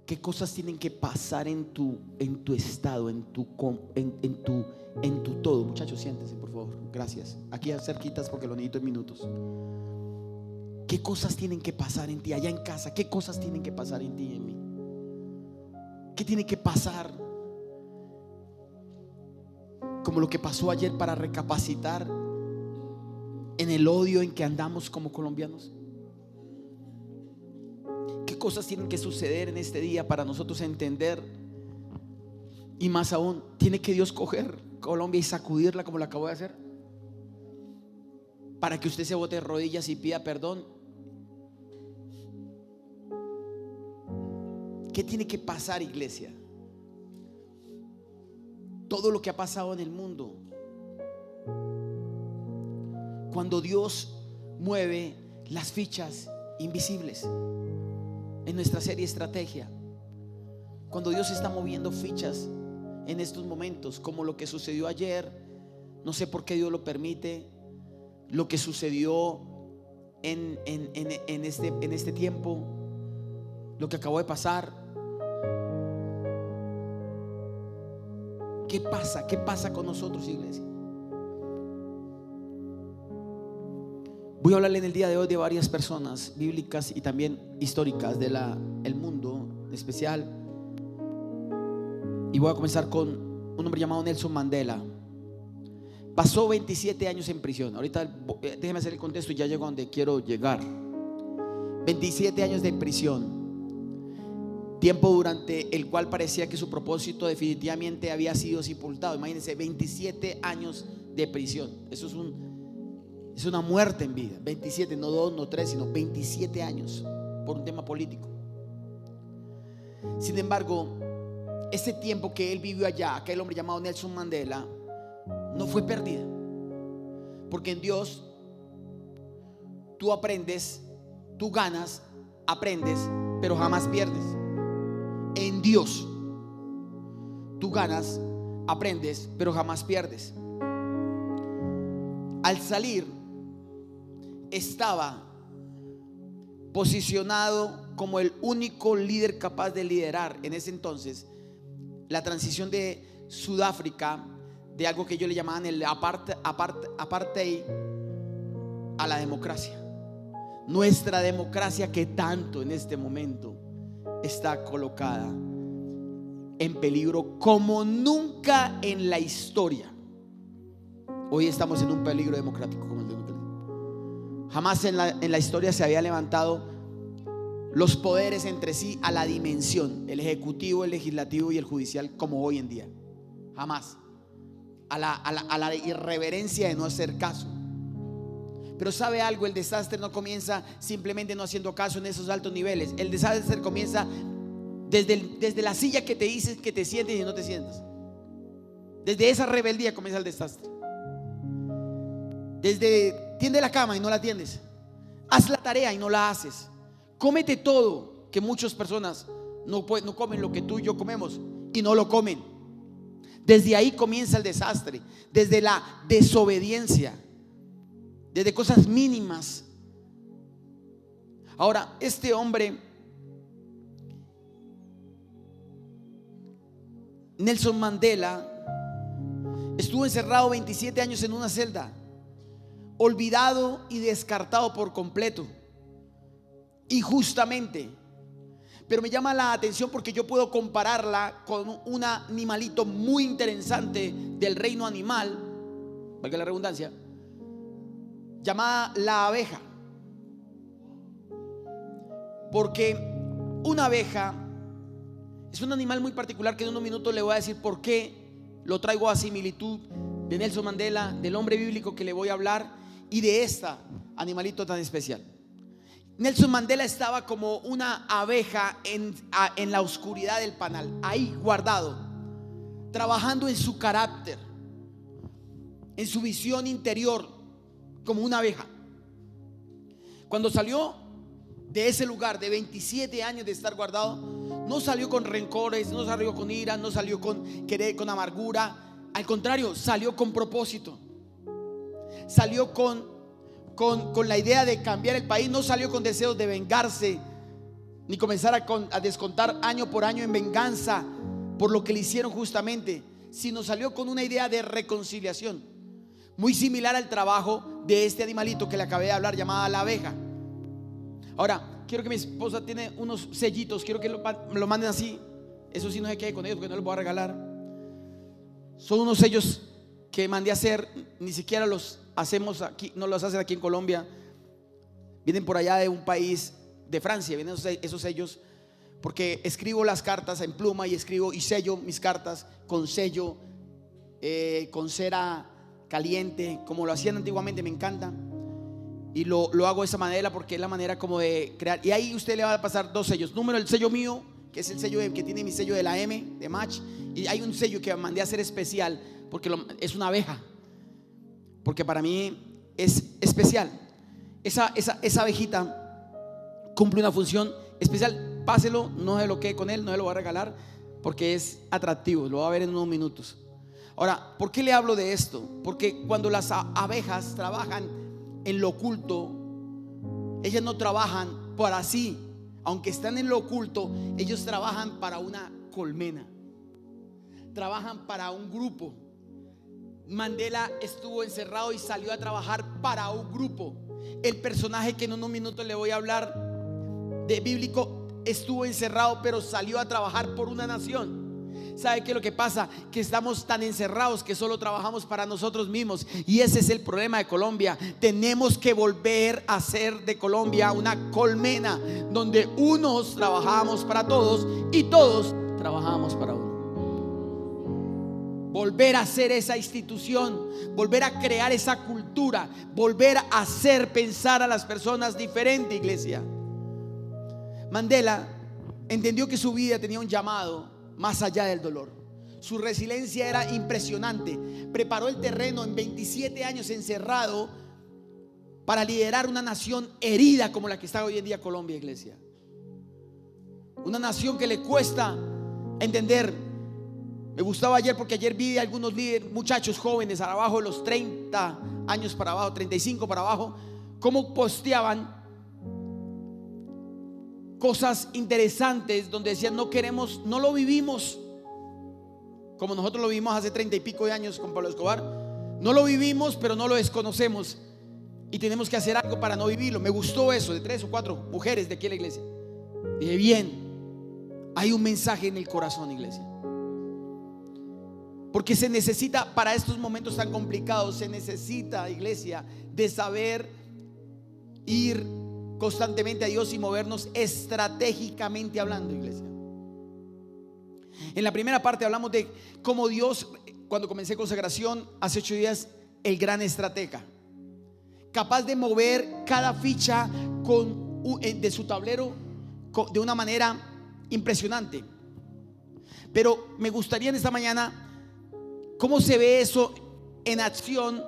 ¿Qué cosas tienen que pasar en tu estado, en tu todo? Muchachos, siéntense, por favor. Gracias. Aquí cerquitas porque lo necesito en minutos. ¿Qué cosas tienen que pasar en ti allá en casa? ¿Qué cosas tienen que pasar en ti y en mí? ¿Qué tiene que pasar? Como lo que pasó ayer, para recapacitar en el odio en que andamos como colombianos. ¿Qué cosas tienen que suceder en este día para nosotros entender? Y más aún, ¿tiene que Dios coger Colombia y sacudirla como lo acabo de hacer? Para que usted se bote de rodillas y pida perdón. ¿Qué tiene que pasar, iglesia? Todo lo que ha pasado en el mundo. Cuando Dios mueve las fichas invisibles en nuestra serie Estrategia, cuando Dios está moviendo fichas en estos momentos, como lo que sucedió ayer, no sé por qué Dios lo permite, lo que sucedió en este tiempo, lo que acabó de pasar. ¿Qué pasa? ¿Qué pasa con nosotros, iglesia? Voy a hablarle en el día de hoy de varias personas bíblicas y también históricas del mundo en especial. Y voy a comenzar con un hombre llamado Nelson Mandela. Pasó 27 años en prisión. Ahorita déjeme hacer el contexto y ya llego a donde quiero llegar. 27 años de prisión. Tiempo durante el cual parecía que su propósito definitivamente había sido sepultado. Imagínense, 27 años de prisión. Eso es una muerte en vida. 27, no 2, no 3, sino 27 años por un tema político. Sin embargo, ese tiempo que él vivió allá, aquel hombre llamado Nelson Mandela, no fue pérdida. Porque en Dios tú aprendes, tú ganas, aprendes, pero jamás pierdes. En Dios tú ganas, aprendes, pero jamás pierdes. Al salir, estaba posicionado como el único líder capaz de liderar en ese entonces la transición de Sudáfrica, de algo que ellos le llamaban el apartheid, a la democracia. Nuestra democracia, que tanto en este momento está colocada en peligro como nunca en la historia. Hoy estamos en un peligro democrático como el de nunca. Jamás en la historia se había levantado los poderes entre sí a la dimensión, el ejecutivo, el legislativo y el judicial, como hoy en día. Jamás. A la irreverencia de no hacer caso. Pero ¿sabe algo? El desastre no comienza simplemente no haciendo caso en esos altos niveles. El desastre comienza desde la silla que te dices que te sientes y no te sientas. Desde esa rebeldía comienza el desastre. Desde tiende la cama y no la tiendes. Haz la tarea y no la haces. Cómete todo, que muchas personas no comen lo que tú y yo comemos y no lo comen. Desde ahí comienza el desastre. Desde la desobediencia, desde cosas mínimas. Ahora, este hombre, Nelson Mandela, estuvo encerrado 27 años en una celda, olvidado y descartado por completo, injustamente. Pero me llama la atención porque yo puedo compararla con un animalito muy interesante del reino animal, valga la redundancia, llamada la abeja. Porque una abeja es un animal muy particular que en unos minutos le voy a decir por qué lo traigo a similitud de Nelson Mandela, del hombre bíblico que le voy a hablar y de esta animalito tan especial. Nelson Mandela estaba como una abeja en la oscuridad del panal, ahí guardado, trabajando en su carácter, en su visión interior, como una abeja. Cuando salió de ese lugar de 27 años de estar guardado, no salió con rencores, no salió con ira, no salió con querer, con amargura. Al contrario, salió con propósito. Salió con la idea de cambiar el país. No salió con deseos de vengarse ni comenzar a descontar año por año en venganza por lo que le hicieron justamente, sino salió con una idea de reconciliación, muy similar al trabajo de este animalito que le acabé de hablar, llamada la abeja. Ahora, quiero que mi esposa tiene unos sellitos, quiero que lo manden así. Eso sí, no se quede con ellos porque no los voy a regalar. Son unos sellos que mandé a hacer, ni siquiera los hacemos aquí, no los hacen aquí en Colombia. Vienen por allá de un país, de Francia, vienen esos sellos, porque escribo las cartas en pluma y sello mis cartas con sello, con cera caliente, como lo hacían antiguamente. Me encanta y lo hago de esa manera porque es la manera como de crear. Y ahí usted le va a pasar dos sellos. Número, el sello mío, que es el sello que tiene mi sello de la M, de Match. Y hay un sello que mandé a hacer especial porque es una abeja, porque para mí es especial. Esa abejita cumple una función especial. Páselo, no se lo quede con él, no se lo voy a regalar porque es atractivo, lo va a ver en unos minutos. Ahora, ¿por qué le hablo de esto? Porque cuando las abejas trabajan en lo oculto, ellas no trabajan para sí. Aunque están en lo oculto, ellos trabajan para una colmena, trabajan para un grupo. Mandela estuvo encerrado y salió a trabajar para un grupo. El personaje que en unos minutos le voy a hablar de bíblico estuvo encerrado, pero salió a trabajar por una nación. ¿Sabe qué es lo que pasa? Que estamos tan encerrados que solo trabajamos para nosotros mismos. Y ese es el problema de Colombia. Tenemos que volver a hacer de Colombia una colmena donde unos trabajamos para todos y todos trabajamos para uno. Volver a hacer esa institución, volver a crear esa cultura, volver a hacer pensar a las personas diferente, iglesia. Mandela entendió que su vida tenía un llamado más allá del dolor. Su resiliencia era impresionante. Preparó el terreno en 27 años encerrado para liderar una nación herida como la que está hoy en día Colombia, iglesia. Una nación que le cuesta entender. Me gustaba ayer porque ayer vi a algunos líderes, muchachos jóvenes abajo de los 30 años para abajo, 35 para abajo, cómo posteaban cosas interesantes donde decían: no queremos, no lo vivimos como nosotros lo vivimos hace 30 y pico de años con Pablo Escobar. No lo vivimos, pero no lo desconocemos y tenemos que hacer algo para no vivirlo. Me gustó eso, de 3 o 4 mujeres de aquí en la iglesia. Dije: bien, hay un mensaje en el corazón, iglesia. Porque se necesita, para estos momentos tan complicados, se necesita, iglesia, de saber ir constantemente a Dios y movernos estratégicamente hablando, iglesia. En la primera parte hablamos de cómo Dios, cuando comencé consagración hace 8 días, el gran estratega, capaz de mover cada ficha de su tablero de una manera impresionante. Pero me gustaría en esta mañana, ¿cómo se ve eso en acción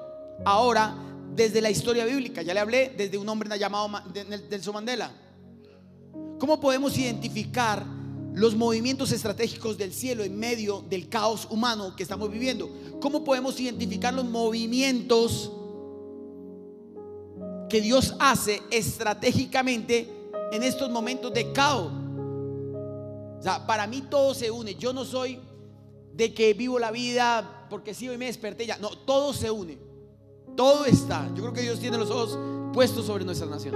ahora desde la historia bíblica? Ya le hablé desde un hombre llamado Nelson Mandela. ¿Cómo podemos identificar los movimientos estratégicos del cielo en medio del caos humano que estamos viviendo? ¿Cómo podemos identificar los movimientos que Dios hace estratégicamente en estos momentos de caos? O sea, para mí todo se une. Yo no soy de que vivo la vida porque sí, hoy me desperté ya. No, todo se une, todo está. Yo creo que Dios tiene los ojos puestos sobre nuestra nación.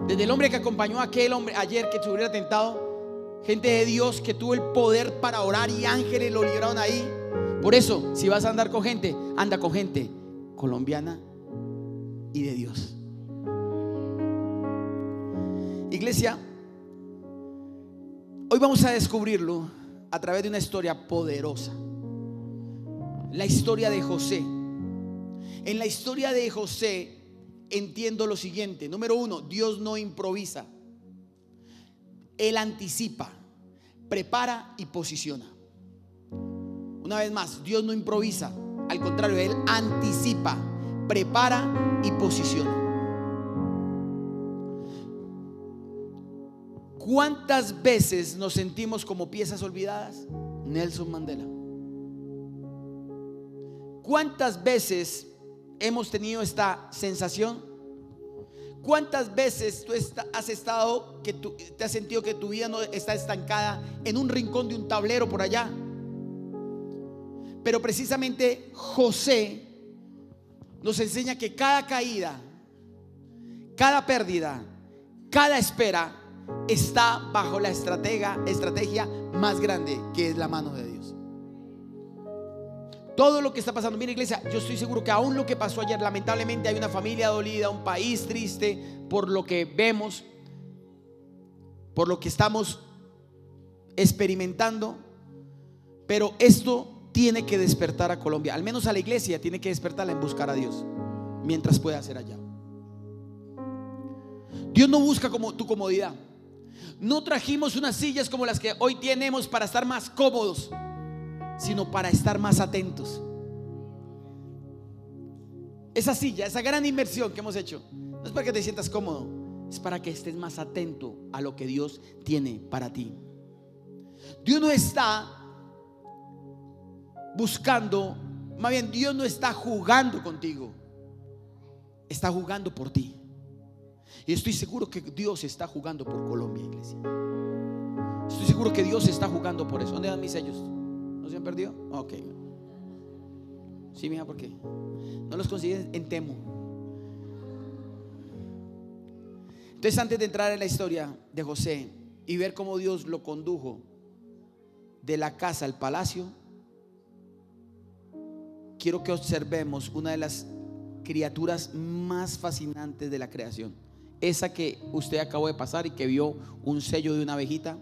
Desde el hombre que acompañó a aquel hombre ayer que se hubiera atentado, gente de Dios que tuvo el poder para orar y ángeles lo libraron ahí. Por eso, si vas a andar con gente, anda con gente colombiana y de Dios. Iglesia, hoy vamos a descubrirlo a través de una historia poderosa. La historia de José. En la historia de José entiendo lo siguiente. Número 1, Dios no improvisa. Él anticipa, prepara y posiciona. Una vez más, Dios no improvisa. Al contrario, Él anticipa, prepara y posiciona. ¿Cuántas veces nos sentimos como piezas olvidadas? Nelson Mandela. ¿Cuántas veces hemos tenido esta sensación? ¿Cuántas veces tú has estado, que te has sentido que tu vida no está estancada en un rincón de un tablero por allá? Pero precisamente José nos enseña que cada caída, cada pérdida, cada espera está bajo la estrategia más grande, que es la mano de Dios. Todo lo que está pasando, mira iglesia, yo estoy seguro que aún lo que pasó ayer, lamentablemente hay una familia dolida, un país triste por lo que vemos, por lo que estamos experimentando. Pero esto tiene que despertar a Colombia, al menos a la iglesia tiene que despertarla en buscar a Dios mientras pueda hacer allá. Dios no busca como tu comodidad. No trajimos unas sillas como las que hoy tenemos para estar más cómodos, sino para estar más atentos. Esa silla, esa gran inversión que hemos hecho, no es para que te sientas cómodo, es para que estés más atento a lo que Dios tiene para ti. Dios no está buscando, más bien Dios no está jugando contigo, está jugando por ti. Y estoy seguro que Dios está jugando por Colombia, iglesia. Estoy seguro que Dios está jugando por eso. ¿Dónde van mis sellos? ¿No se han perdido? Ok. Sí, mija, ¿por qué? No los consigues en Temu. Entonces, antes de entrar en la historia de José y ver cómo Dios lo condujo de la casa al palacio, quiero que observemos una de las criaturas más fascinantes de la creación. Esa que usted acabó de pasar y que vio un sello de una abejita.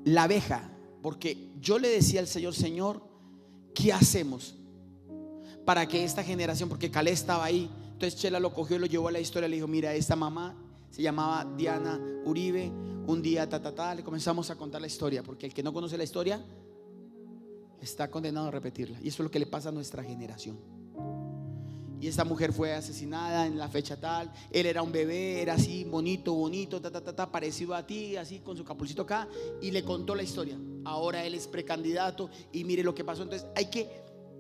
La abeja, porque yo le decía al Señor: Señor, ¿qué hacemos para que esta generación? Porque Calé estaba ahí. Entonces Chela lo cogió y lo llevó a la historia. Le dijo: mira, esta mamá se llamaba Diana Uribe. Un día le comenzamos a contar la historia, porque el que no conoce la historia está condenado a repetirla. Y eso es lo que le pasa a nuestra generación. Y esta mujer fue asesinada en la fecha tal. Él era un bebé, era así bonito, parecido a ti, así con su capucito acá. Y le contó la historia. Ahora él es precandidato y mire lo que pasó. Entonces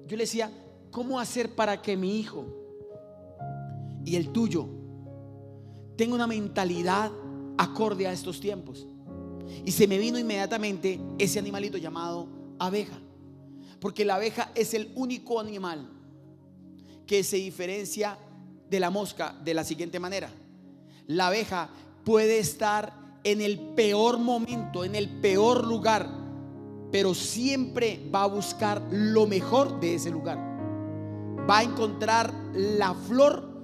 yo le decía: ¿cómo hacer para que mi hijo y el tuyo tenga una mentalidad acorde a estos tiempos? Y se me vino inmediatamente ese animalito llamado abeja, porque la abeja es el único animal que se diferencia de la mosca de la siguiente manera. La abeja puede estar en el peor momento, en el peor lugar, pero siempre va a buscar lo mejor de ese lugar. Va a encontrar la flor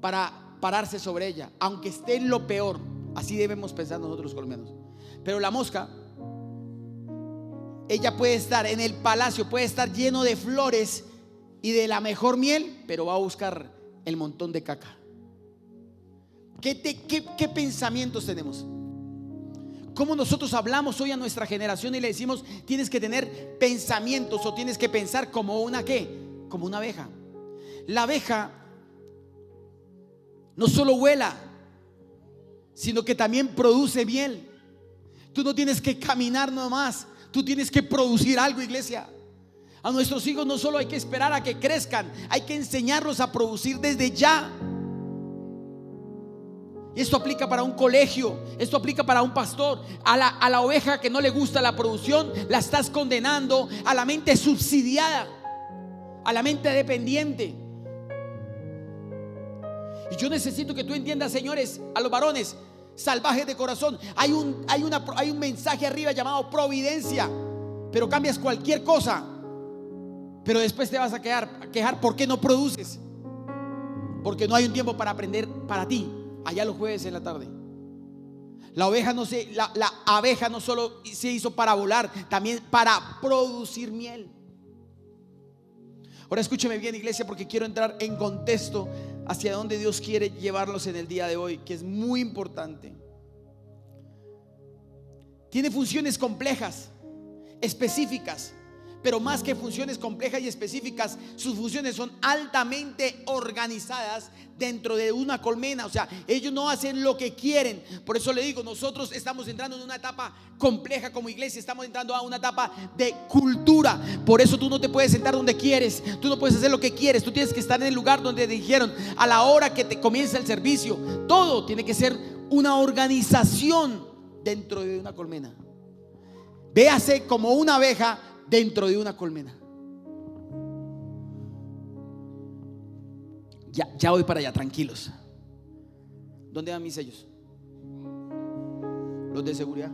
para pararse sobre ella, aunque esté en lo peor. Así debemos pensar nosotros los colombianos. Pero la mosca, ella puede estar en el palacio, puede estar lleno de flores y de la mejor miel, pero va a buscar el montón de caca. ¿Qué pensamientos tenemos? ¿Cómo nosotros hablamos hoy a nuestra generación y le decimos: tienes que tener pensamientos, o tienes que pensar como una ¿qué? Como una abeja. La abeja no solo vuela, sino que también produce miel. Tú no tienes que caminar nomás, tú tienes que producir algo, iglesia. A nuestros hijos no solo hay que esperar a que crezcan, hay que enseñarlos a producir desde ya. Y esto aplica para un colegio, esto aplica para un pastor. A la oveja que no le gusta la producción, la estás condenando a la mente subsidiada, a la mente dependiente. Y yo necesito que tú entiendas, señores, a los varones salvajes de corazón, hay un mensaje arriba llamado providencia. Pero cambias cualquier cosa, pero después te vas a quejar ¿por qué no produces? Porque no hay un tiempo para aprender para ti. Allá los jueves en la tarde. La abeja no solo se hizo para volar, también para producir miel. Ahora escúcheme bien, iglesia, porque quiero entrar en contexto hacia donde Dios quiere llevarlos en el día de hoy, que es muy importante. Tiene funciones complejas, específicas, pero más que funciones complejas y específicas, sus funciones son altamente organizadas dentro de una colmena. O sea, ellos no hacen lo que quieren. Por eso le digo, nosotros estamos entrando en una etapa compleja como iglesia, estamos entrando a una etapa de cultura. Por eso tú no te puedes sentar donde quieres, tú no puedes hacer lo que quieres, tú tienes que estar en el lugar donde te dijeron, a la hora que te comienza el servicio. Todo tiene que ser una organización dentro de una colmena. Véase como una abeja dentro de una colmena. Ya voy para allá, tranquilos. ¿Dónde van mis sellos? Los de seguridad.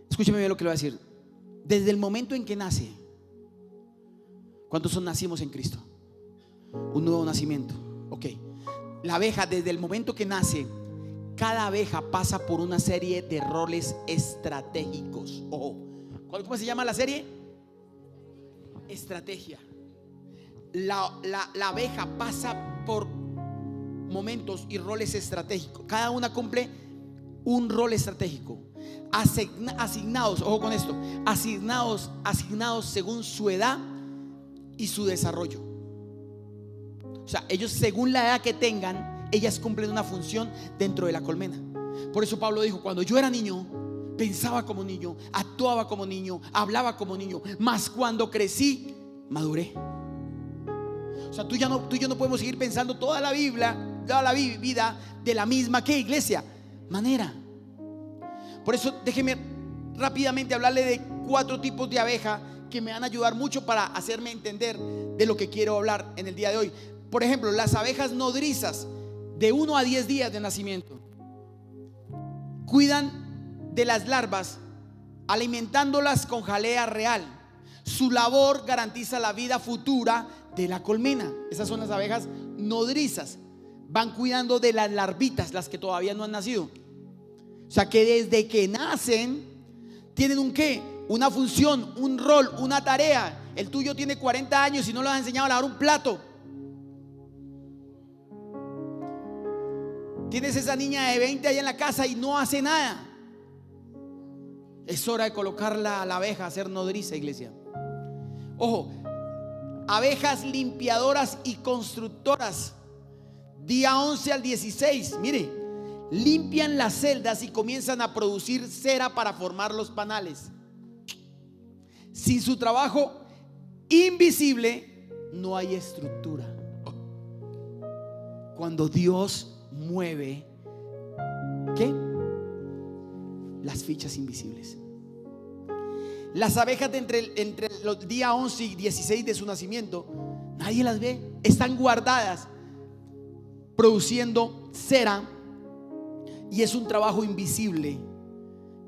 Escúcheme bien lo que le voy a decir. Desde el momento en que nace, ¿cuántos nacimos en Cristo? Un nuevo nacimiento. Ok. La abeja, desde el momento que nace, cada abeja pasa por una serie de roles estratégicos. Ojo, ¿cómo se llama la serie? Estrategia. La abeja pasa por momentos y roles estratégicos. Cada una cumple un rol estratégico. Asignados, ojo con esto, asignados según su edad y su desarrollo. O sea, ellos según la edad que tengan, ellas cumplen una función dentro de la colmena. Por eso Pablo dijo, cuando yo era niño, pensaba como niño, actuaba como niño, hablaba como niño, mas cuando crecí, maduré. O sea, tú y yo no podemos seguir pensando toda la vida de la misma que iglesia manera. Por eso déjeme rápidamente hablarle de 4 tipos de abeja que me van a ayudar mucho para hacerme entender de lo que quiero hablar en el día de hoy. Por ejemplo, las abejas nodrizas de 1 a 10 días de nacimiento cuidan de las larvas alimentándolas con jalea real. Su labor garantiza la vida futura de la colmena. Esas son las abejas nodrizas. Van cuidando de las larvitas, las que todavía no han nacido. O sea que desde que nacen tienen un qué, una función, un rol, una tarea. El tuyo tiene 40 años y no le has enseñado a lavar un plato. Tienes esa niña de 20 ahí en la casa y no hace nada. Es hora de colocarla a la abeja a hacer nodriza, iglesia. Ojo, abejas limpiadoras y constructoras, día 11 al 16. Mire, limpian las celdas y comienzan a producir cera para formar los panales. Sin su trabajo invisible no hay estructura. Cuando Dios mueve, ¿qué? Las fichas invisibles. Las abejas de entre los días 11 y 16 de su nacimiento, nadie las ve, están guardadas produciendo cera, y es un trabajo invisible,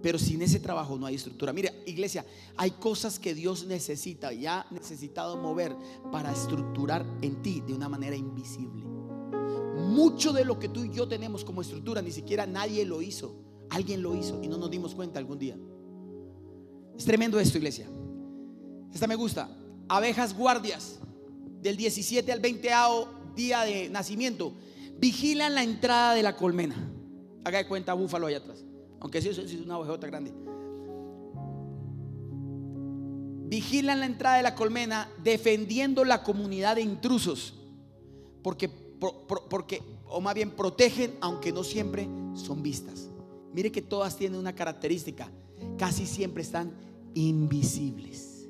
pero sin ese trabajo no hay estructura. Mira, iglesia, hay cosas que Dios necesita y ha necesitado mover para estructurar en ti de una manera invisible. Mucho de lo que tú y yo tenemos como estructura, ni siquiera nadie lo hizo, alguien lo hizo y no nos dimos cuenta algún día. Es tremendo esto, iglesia. Esta me gusta. Abejas guardias del 17 al 20º día de nacimiento vigilan la entrada de la colmena. Haga de cuenta búfalo allá atrás, aunque sí es una ovejota grande. Vigilan la entrada de la colmena, defendiendo la comunidad de intrusos, porque o más bien protegen, aunque no siempre son vistas. Mire que todas tienen una característica: casi siempre están invisibles.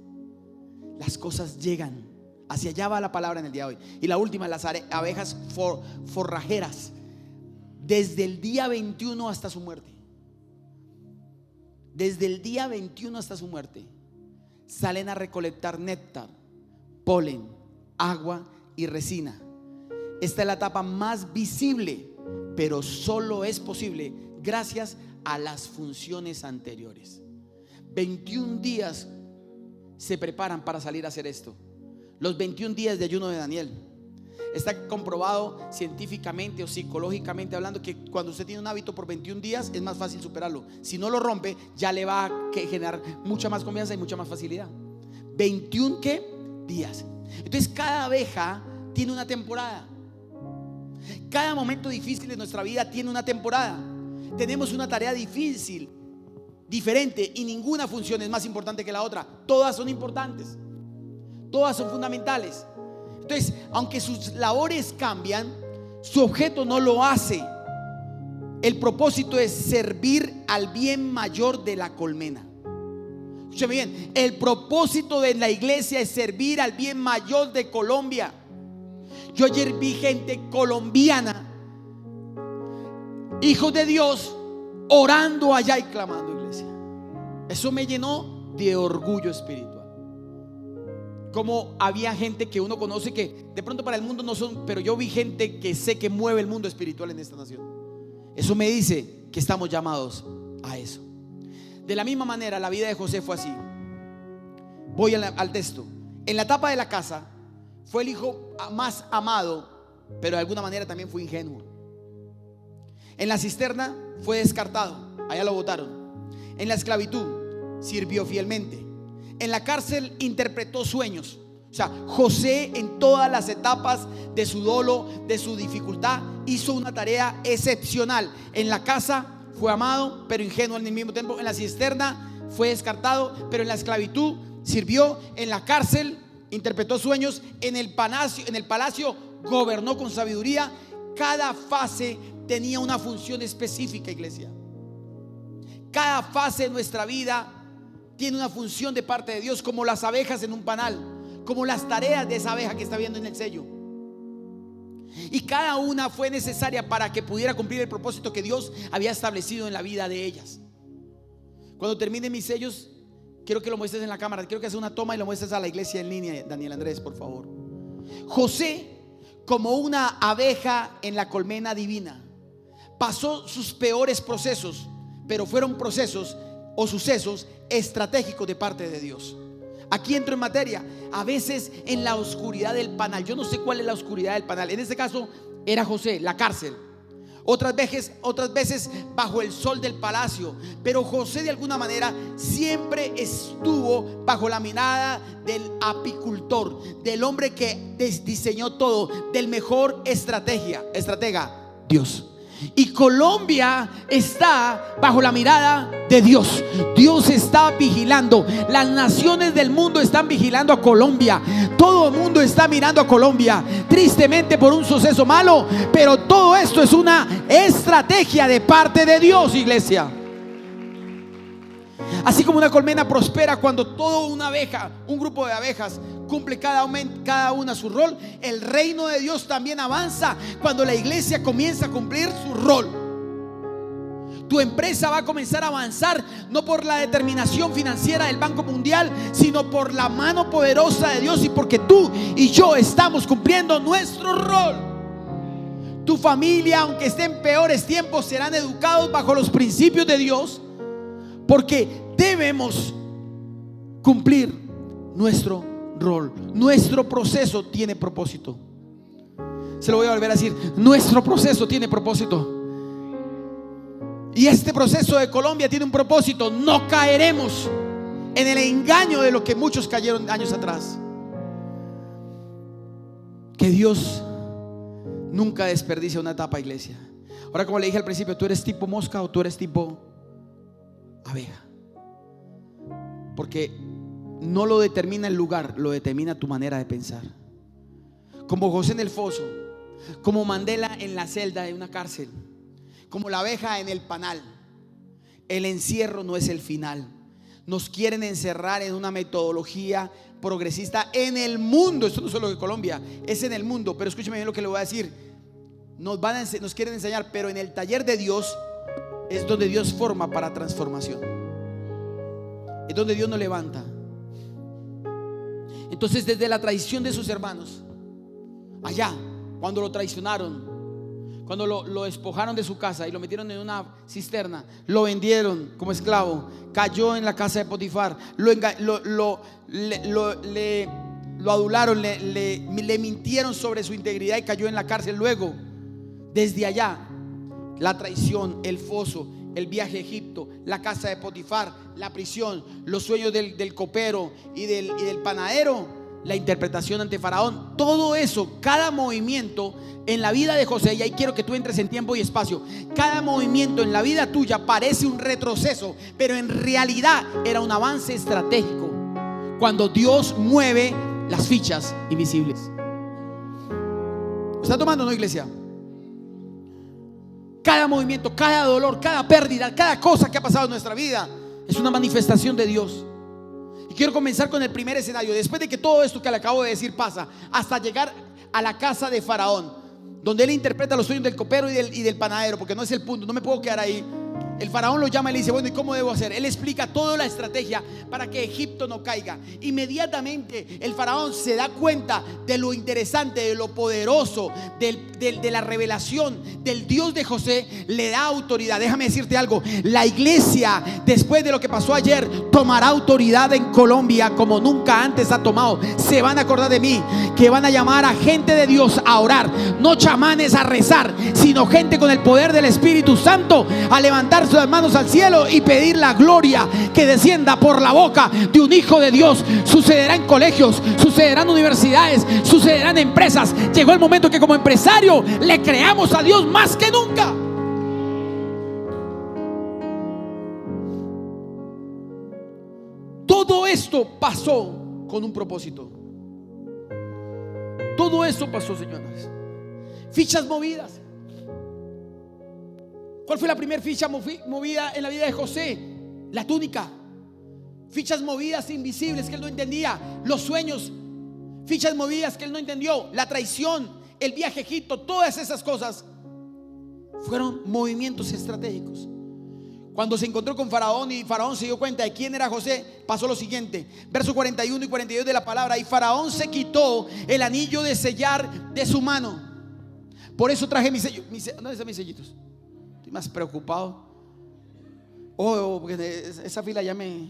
Las cosas llegan. Hacia allá va la palabra en el día de hoy. Y la última, las abejas forrajeras, desde el día 21 hasta su muerte. Desde el día 21 hasta su muerte salen a recolectar néctar, polen, agua y resina. Esta es la etapa más visible, pero solo es posible gracias a las funciones anteriores. 21 días se preparan para salir a hacer esto. Los 21 días de ayuno de Daniel. Está comprobado científicamente o psicológicamente hablando que cuando usted tiene un hábito por 21 días es más fácil superarlo. Si no lo rompe, ya le va a generar mucha más confianza y mucha más facilidad. 21 ¿qué? Días. Entonces cada abeja tiene una temporada. Cada momento difícil de nuestra vida tiene una temporada. Tenemos una tarea difícil diferente y ninguna función es más importante que la otra. Todas son importantes, todas son fundamentales. Entonces, aunque sus labores cambian, su objeto no lo hace. El propósito es servir al bien mayor de la colmena. Escúchame bien, el propósito de la iglesia es servir al bien mayor de Colombia. Yo ayer vi gente colombiana, hijos de Dios, orando allá y clamando, iglesia. Eso me llenó de orgullo espiritual. Como había gente que uno conoce que de pronto para el mundo no son, pero yo vi gente que sé que mueve el mundo espiritual en esta nación. Eso me dice que estamos llamados a eso. De la misma manera, la vida de José fue así. Voy al texto. En la tapa de la casa fue el hijo más amado, pero de alguna manera también fue ingenuo. En la cisterna fue descartado, allá lo botaron. En la esclavitud sirvió fielmente. En la cárcel interpretó sueños. O sea, José en todas las etapas de su dolo, de su dificultad, hizo una tarea excepcional. En la casa fue amado, pero ingenuo al mismo tiempo. En la cisterna fue descartado, pero en la esclavitud sirvió. En la cárcel interpretó sueños. En el palacio gobernó con sabiduría. Cada fase tenía una función específica, iglesia. Cada fase de nuestra vida tiene una función de parte de Dios, como las abejas en un panal, como las tareas de esa abeja que está viendo en el sello. Y cada una fue necesaria para que pudiera cumplir el propósito que Dios había establecido en la vida de ellas. Cuando termine mis sellos, quiero que lo muestres en la cámara. Quiero que hagas una toma y lo muestres a la iglesia en línea, Daniel Andrés, por favor. José, como una abeja en la colmena divina, pasó sus peores procesos, pero fueron procesos o sucesos estratégicos de parte de Dios. Aquí entro en materia. A veces en la oscuridad del panal, yo no sé cuál es la oscuridad del panal. En este caso era José, la cárcel. Otras veces bajo el sol del palacio. Pero José de alguna manera siempre estuvo bajo la mirada del apicultor, del hombre que diseñó todo, del mejor estratega, Dios. Y Colombia está bajo la mirada de Dios. Dios está vigilando. Las naciones del mundo están vigilando a Colombia. Todo el mundo está mirando a Colombia, tristemente por un suceso malo, pero todo esto es una estrategia de parte de Dios, iglesia. Así como una colmena prospera cuando toda una abeja, un grupo de abejas, cumple cada una su rol, el reino de Dios también avanza cuando la iglesia comienza a cumplir su rol. Tu empresa va a comenzar a avanzar no por la determinación financiera del Banco Mundial, sino por la mano poderosa de Dios, y porque tú y yo estamos cumpliendo nuestro rol. Tu familia, aunque esté en peores tiempos, serán educados bajo los principios de Dios, porque debemos cumplir nuestro rol. Nuestro proceso tiene propósito. Se lo voy a volver a decir: nuestro proceso tiene propósito. Y este proceso de Colombia tiene un propósito. No caeremos en el engaño de lo que muchos cayeron años atrás. Que Dios nunca desperdicia una etapa, iglesia. Ahora, como le dije al principio, ¿tú eres tipo mosca o tú eres tipo abeja? Porque no lo determina el lugar, lo determina tu manera de pensar. Como José en el foso, como Mandela en la celda de una cárcel, como la abeja en el panal. El encierro no es el final. Nos quieren encerrar en una metodología progresista en el mundo. Esto no es solo de Colombia, es en el mundo. Pero escúcheme bien lo que le voy a decir. Nos quieren enseñar, pero en el taller de Dios es donde Dios forma para transformación. Es donde Dios nos levanta. Entonces, desde la traición de sus hermanos, allá, cuando lo traicionaron, cuando lo despojaron de su casa y lo metieron en una cisterna, lo vendieron como esclavo, cayó en la casa de Potifar, lo adularon, le mintieron sobre su integridad y cayó en la cárcel. Luego, desde allá, la traición, el foso, el viaje a Egipto, la casa de Potifar, la prisión, los sueños del copero y del panadero, la interpretación ante Faraón. Todo eso, cada movimiento en la vida de José, y ahí quiero que tú entres en tiempo y espacio, cada movimiento en la vida tuya parece un retroceso, pero en realidad era un avance estratégico cuando Dios mueve las fichas invisibles. ¿Está tomando, no, iglesia? Cada movimiento, cada dolor, cada pérdida, cada cosa que ha pasado en nuestra vida es una manifestación de Dios. Y quiero comenzar con el primer escenario. Después de que todo esto que le acabo de decir pasa, hasta llegar a la casa de Faraón, donde él interpreta los sueños del copero y del panadero, porque no es el punto, no me puedo quedar ahí. El faraón lo llama y le dice: bueno, ¿y cómo debo hacer? Él explica toda la estrategia para que Egipto no caiga. Inmediatamente el faraón se da cuenta de lo interesante, de lo poderoso, de la revelación del Dios de José. Le da autoridad. Déjame decirte algo: la iglesia, después de lo que pasó ayer, tomará autoridad en Colombia como nunca antes ha tomado. Se van a acordar de mí, que van a llamar a gente de Dios a orar, no chamanes a rezar, sino gente con el poder del Espíritu Santo a levantar sus manos al cielo y pedir la gloria que descienda por la boca de un hijo de Dios. Sucederá en colegios, sucederá en universidades, sucederá en empresas. Llegó el momento que como empresario le creamos a Dios más que nunca. Todo esto pasó con un propósito. Todo esto pasó, señoras. Fichas movidas. ¿Cuál fue la primera ficha movida en la vida de José? La túnica. Fichas movidas invisibles que él no entendía. Los sueños. Fichas movidas que él no entendió. La traición, el viaje a Egipto. Todas esas cosas fueron movimientos estratégicos. Cuando se encontró con Faraón y Faraón se dio cuenta de quién era José, pasó lo siguiente. Versos 41 y 42 de la palabra: y Faraón se quitó el anillo de sellar de su mano. Por eso traje mis sellos. ¿Dónde están mis sellitos? Estoy más preocupado. Porque esa fila ya me...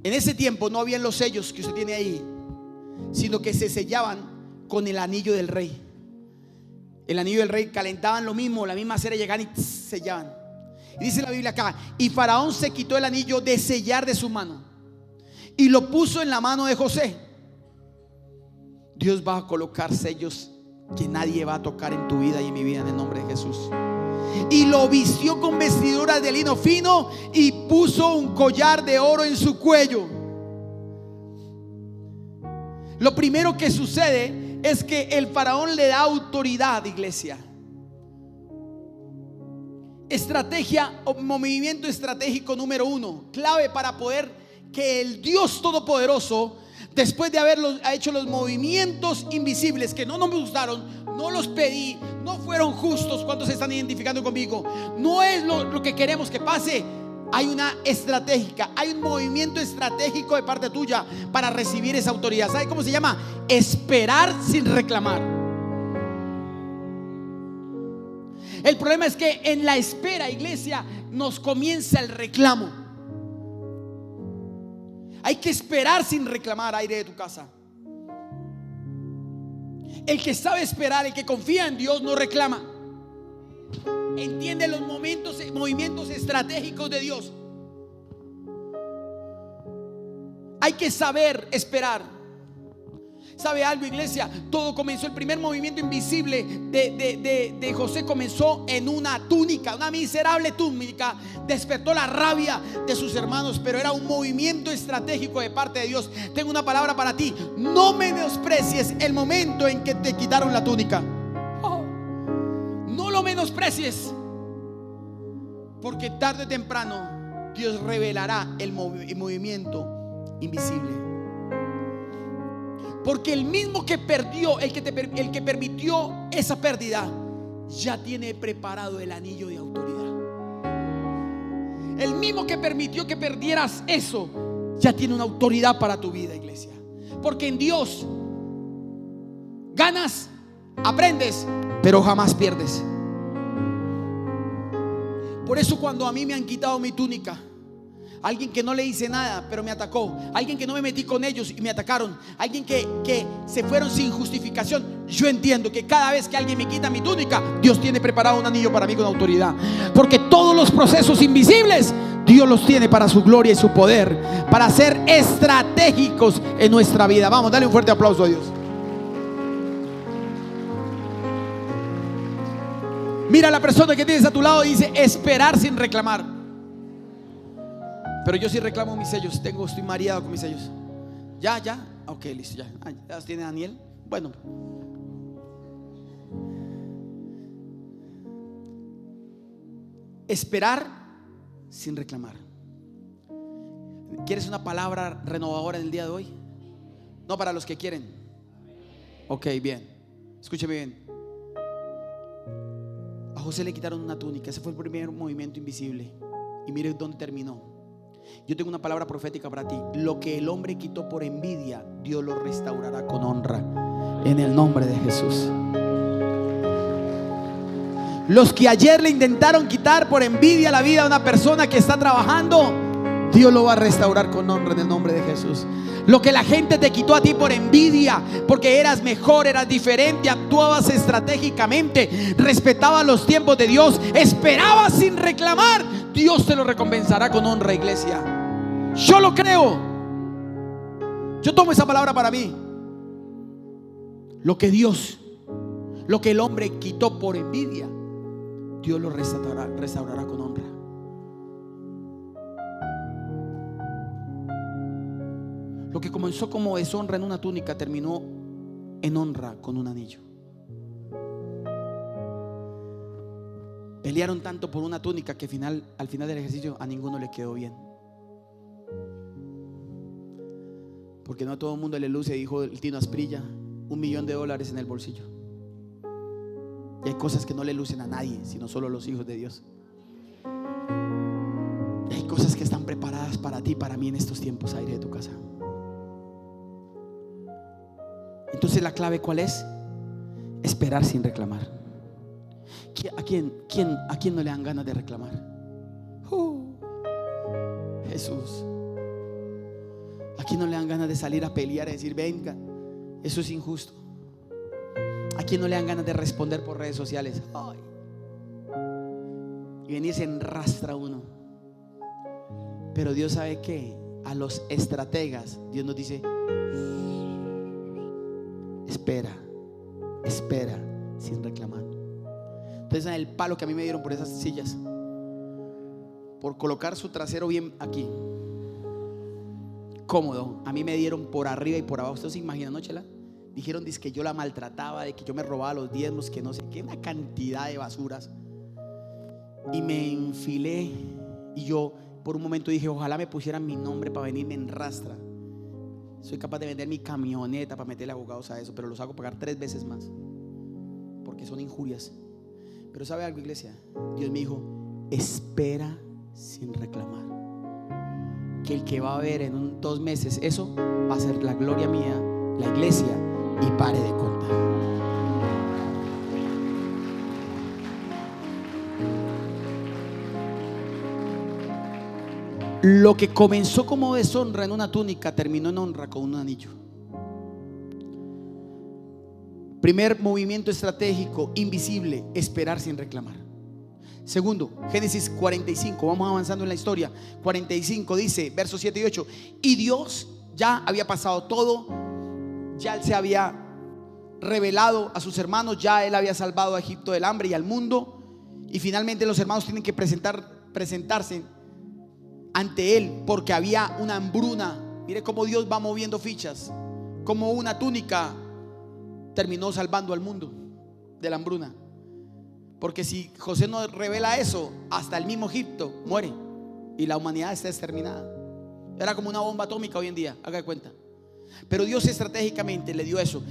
En ese tiempo no habían los sellos que usted tiene ahí, sino que se sellaban con el anillo del rey. El anillo del rey, calentaban lo mismo, la misma cera, llegaban y sellaban. Y dice la Biblia acá: y Faraón se quitó el anillo de sellar de su mano y lo puso en la mano de José. Dios va a colocar sellos que nadie va a tocar en tu vida y en mi vida, en el nombre de Jesús. Y lo vistió con vestiduras de lino fino y puso un collar de oro en su cuello. Lo primero que sucede es que el faraón le da autoridad, iglesia. Estrategia o movimiento estratégico número 1, clave para poder que el Dios Todopoderoso, después de haber hecho los movimientos invisibles que no nos gustaron, no los pedí, no fueron justos. ¿Cuántos se están identificando conmigo? No es lo que queremos que pase. Hay una estratégica, hay un movimiento estratégico de parte tuya para recibir esa autoridad. ¿Sabe cómo se llama? Esperar sin reclamar. El problema es que en la espera, iglesia, nos comienza el reclamo. Hay que esperar sin reclamar aire de tu casa. El que sabe esperar, el que confía en Dios, no reclama. Entiende los movimientos estratégicos de Dios. Hay que saber esperar. ¿Sabe algo, iglesia? Todo comenzó, el primer movimiento invisible de José comenzó en una túnica, una miserable túnica. Despertó la rabia de sus hermanos, pero era un movimiento estratégico de parte de Dios. Tengo una palabra para ti: no menosprecies el momento en que te quitaron la túnica. No lo menosprecies, porque tarde o temprano Dios revelará el movimiento invisible. Porque el mismo que perdió, el que permitió esa pérdida, ya tiene preparado el anillo de autoridad. El mismo que permitió que perdieras eso, ya tiene una autoridad para tu vida, iglesia. Porque en Dios ganas, aprendes, pero jamás pierdes. Por eso cuando a mí me han quitado mi túnica, alguien que no le hice nada pero me atacó, alguien que no me metí con ellos y me atacaron, alguien que se fueron sin justificación, yo entiendo que cada vez que alguien me quita mi túnica, Dios tiene preparado un anillo para mí con autoridad. Porque todos los procesos invisibles Dios los tiene para su gloria y su poder, para ser estratégicos en nuestra vida. Vamos, dale un fuerte aplauso a Dios. Mira a la persona que tienes a tu lado y dice: esperar sin reclamar. Pero yo sí reclamo mis sellos. Estoy mareado con mis sellos. Ya. Ok, listo, ya. ¿Ya los tiene Daniel? Bueno. Esperar sin reclamar. ¿Quieres una palabra renovadora en el día de hoy? No, para los que quieren. Ok, bien. Escúcheme bien. A José le quitaron una túnica. Ese fue el primer movimiento invisible. Y mire dónde terminó. Yo tengo una palabra profética para ti. Lo que el hombre quitó por envidia, Dios lo restaurará con honra, en el nombre de Jesús. Los que ayer le intentaron quitar por envidia la vida a una persona que está trabajando, Dios lo va a restaurar con honra en el nombre de Jesús. Lo que la gente te quitó a ti por envidia, porque eras mejor, eras diferente, actuabas estratégicamente, respetabas los tiempos de Dios, esperabas sin reclamar, Dios te lo recompensará con honra, iglesia. Yo lo creo. Yo tomo esa palabra para mí. Lo que el hombre quitó por envidia, Dios lo restaurará con honra. Lo que comenzó como deshonra en una túnica terminó en honra con un anillo. Pelearon tanto por una túnica que al final del ejercicio a ninguno le quedó bien. Porque no a todo el mundo le luce, dijo el Tino Asprilla, $1.000.000 en el bolsillo. Y hay cosas que no le lucen a nadie, sino solo a los hijos de Dios. Y hay cosas que están preparadas para ti, para mí en estos tiempos, aire de tu casa. Entonces la clave, ¿cuál es? Esperar sin reclamar. ¿A quién no le dan ganas de reclamar? Jesús. ¿A quién no le dan ganas de salir a pelear y decir: venga, eso es injusto? ¿A quién no le dan ganas de responder por redes sociales? Ay. Y venir se enrastra uno. Pero Dios sabe que a los estrategas Dios nos dice: espera sin reclamar. Entonces, el palo que a mí me dieron por esas sillas, por colocar su trasero bien aquí, cómodo, a mí me dieron por arriba y por abajo. ¿Usted se imagina, no, Chela? Dijeron que yo la maltrataba, de que yo me robaba los diezmos, que no sé qué, una cantidad de basuras. Y me enfilé. Y yo por un momento dije: ojalá me pusieran mi nombre para venirme en rastra. Soy capaz de vender mi camioneta para meterle abogados a eso, pero los hago pagar 3 veces más, porque son injurias. Pero ¿sabe algo, iglesia? Dios me dijo: espera sin reclamar, que el que va a ver en 2 meses eso va a ser la gloria mía, la iglesia, y pare de contar. Lo que comenzó como deshonra en una túnica terminó en honra con un anillo. Primer movimiento estratégico invisible: esperar sin reclamar. Segundo, Génesis 45, vamos avanzando en la historia. 45 dice, versos 7 y 8: y Dios ya había pasado todo, ya Él se había revelado a sus hermanos, ya Él había salvado a Egipto del hambre y al mundo. Y finalmente los hermanos tienen que presentarse ante Él, porque había una hambruna. Mire cómo Dios va moviendo fichas, como una túnica terminó salvando al mundo de la hambruna. Porque si José no revela eso, hasta el mismo Egipto muere y la humanidad está exterminada. Era como una bomba atómica hoy en día, haga de cuenta. Pero Dios estratégicamente le dio eso.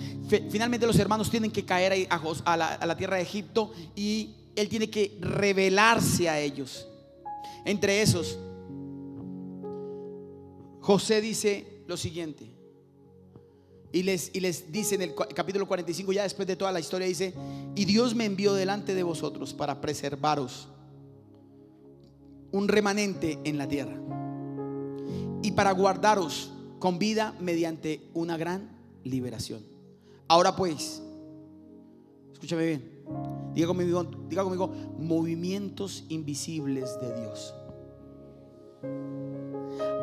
Finalmente los hermanos tienen que caer a la tierra de Egipto, y Él tiene que revelarse a ellos. Entre esos, José dice lo siguiente, y les dice en el capítulo 45, ya después de toda la historia, dice: y Dios me envió delante de vosotros para preservaros un remanente en la tierra, y para guardaros con vida mediante una gran liberación. Ahora pues, escúchame bien, diga conmigo, movimientos invisibles de Dios.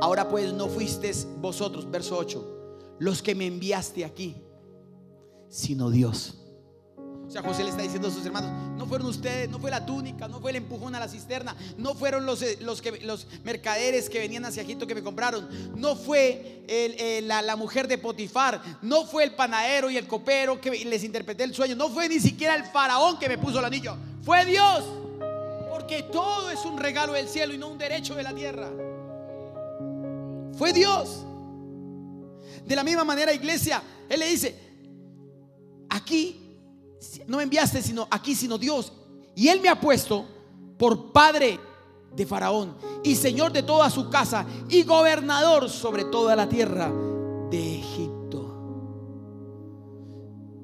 Ahora pues no fuisteis vosotros, verso 8, los que me enviaste aquí, sino Dios. O sea, José le está diciendo a sus hermanos: no fueron ustedes, no fue la túnica, no fue el empujón a la cisterna, no fueron los mercaderes que venían hacia Egipto que me compraron, no fue la mujer de Potifar, no fue el panadero y el copero que les interpreté el sueño, no fue ni siquiera el faraón que me puso el anillo, fue Dios. Porque todo es un regalo del cielo y no un derecho de la tierra. Fue Dios. De la misma manera, iglesia, Él le dice: aquí no me enviaste sino aquí, sino Dios. Y Él me ha puesto por padre de Faraón y señor de toda su casa y gobernador sobre toda la tierra de Egipto.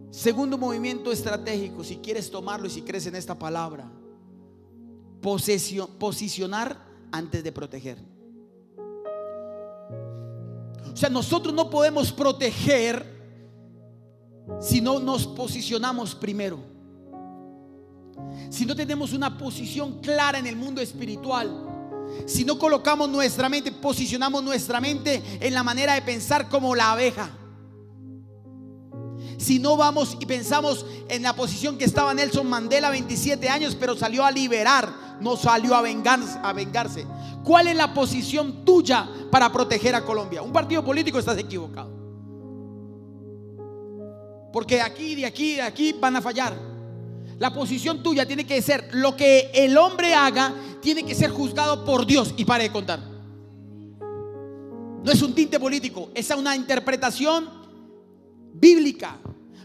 Segundo movimiento estratégico, si quieres tomarlo y si crees en esta palabra: posicionar antes de proteger. O sea, nosotros no podemos proteger si no nos posicionamos primero, si no tenemos una posición clara en el mundo espiritual, si no colocamos nuestra mente, posicionamos nuestra mente en la manera de pensar como la abeja, si no vamos y pensamos en la posición que estaba Nelson Mandela, 27 años, pero salió a liberar, no salió a vengarse. ¿Cuál es la posición tuya para proteger a Colombia? Un partido político, estás equivocado, porque de aquí van a fallar. La posición tuya tiene que ser: lo que el hombre haga tiene que ser juzgado por Dios, y pare de contar. No es un tinte político, es una interpretación bíblica,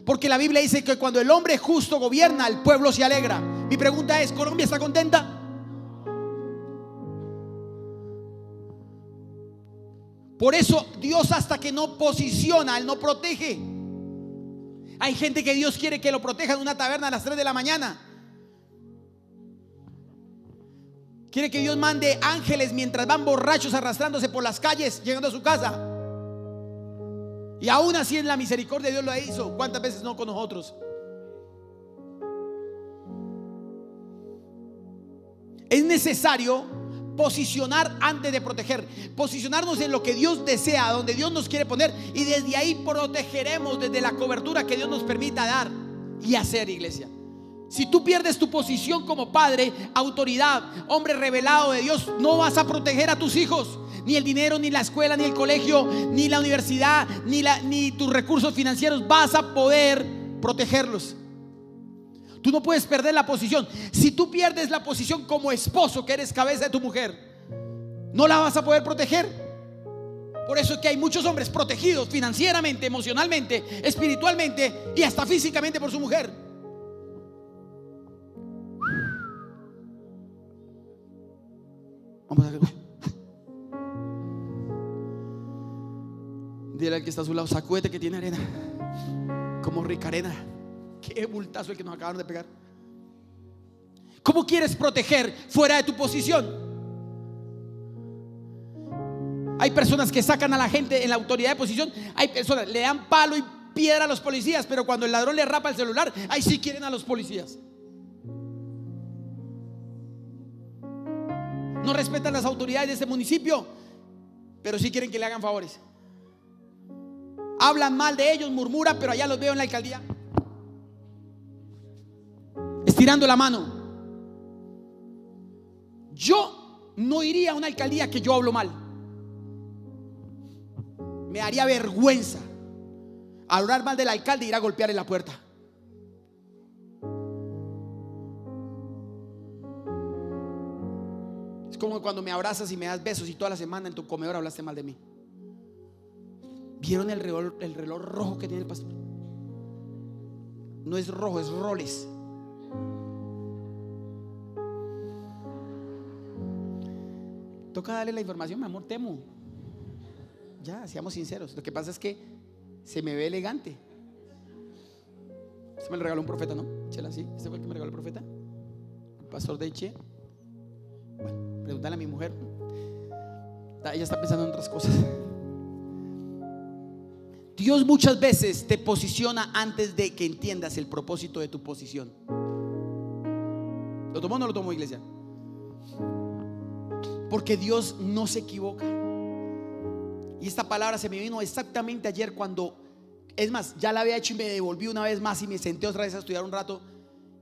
porque la Biblia dice que cuando el hombre justo gobierna, el pueblo se alegra. Mi pregunta es: ¿Colombia está contenta? Por eso Dios, hasta que no posiciona, Él no protege. Hay gente que Dios quiere que lo proteja en una taberna a las 3 de la mañana. Quiere que Dios mande ángeles mientras van borrachos arrastrándose por las calles llegando a su casa. Y aún así, en la misericordia de Dios lo hizo. ¿Cuántas veces no con nosotros? Es necesario posicionar antes de proteger, posicionarnos en lo que Dios desea, donde Dios nos quiere poner, y desde ahí protegeremos, desde la cobertura que Dios nos permita dar y hacer, iglesia. Si tú pierdes tu posición como padre, autoridad, hombre revelado de Dios, no vas a proteger a tus hijos. Ni el dinero, ni la escuela, ni el colegio, ni la universidad, ni tus recursos financieros vas a poder protegerlos. Tú no puedes perder la posición. Si tú pierdes la posición como esposo, que eres cabeza de tu mujer, no la vas a poder proteger. Por eso es que hay muchos hombres protegidos financieramente, emocionalmente, espiritualmente y hasta físicamente por su mujer. Vamos a ver. Dile al que está a su lado: sacúdete que tiene arena, como rica arena. Qué bultazo el que nos acabaron de pegar. ¿Cómo quieres proteger fuera de tu posición? Hay personas que sacan a la gente en la autoridad de posición. Hay personas, le dan palo y piedra a los policías, pero cuando el ladrón le rapa el celular, ahí sí quieren a los policías. No respetan las autoridades de este municipio, pero sí quieren que le hagan favores. Hablan mal de ellos, murmuran, pero allá los veo en la alcaldía estirando la mano. Yo no iría a una alcaldía que yo hablo mal. Me haría vergüenza hablar mal del alcalde e ir a golpearle la puerta. Es como cuando me abrazas y me das besos y toda la semana en tu comedor hablaste mal de mí. ¿Vieron el reloj rojo que tiene el pastor? No es rojo, es Rolex. Toca darle la información, mi amor, temo. Ya, seamos sinceros. Lo que pasa es que se me ve elegante. Este me lo regaló un profeta, ¿no? Chela, sí. Este fue el que me regaló el profeta, el pastor de Che. Bueno, pregúntale a mi mujer. Ella está pensando en otras cosas. Dios muchas veces te posiciona antes de que entiendas el propósito de tu posición. ¿Lo tomó o no lo tomó, iglesia? porque Dios no se equivoca. Y esta palabra se me vino exactamente ayer, cuando, es más, ya la había hecho y me devolví una vez más y me senté otra vez a estudiar un rato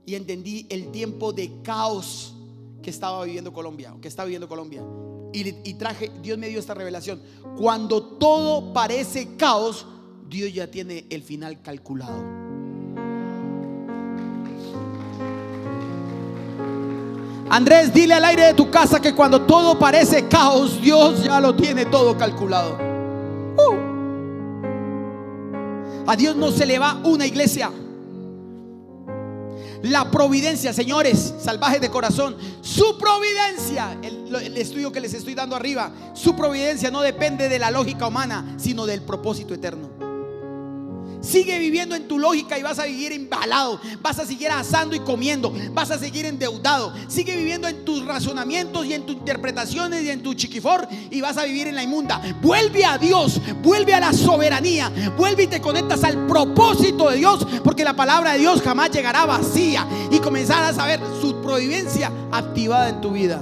y entendí el tiempo de caos que estaba viviendo Colombia, que está viviendo Colombia. Y traje, Dios me dio esta revelación: cuando todo parece caos, Dios ya tiene el final calculado. Andrés, dile al aire de tu casa que cuando todo parece caos, Dios ya lo tiene todo calculado. A Dios no se le va una iglesia. La providencia, señores, salvajes de corazón, su providencia, el estudio que les estoy dando arriba, su providencia no depende de la lógica humana, sino del propósito eterno. Sigue viviendo en tu lógica y vas a vivir embalado, vas a seguir asando y comiendo, vas a seguir endeudado. Sigue viviendo en tus razonamientos y en tus interpretaciones y en tu chiquifor, y vas a vivir en la inmunda. Vuelve a Dios, vuelve a la soberanía, vuelve y te conectas al propósito de Dios, porque la palabra de Dios jamás llegará vacía, y comenzarás a ver su providencia activada en tu vida.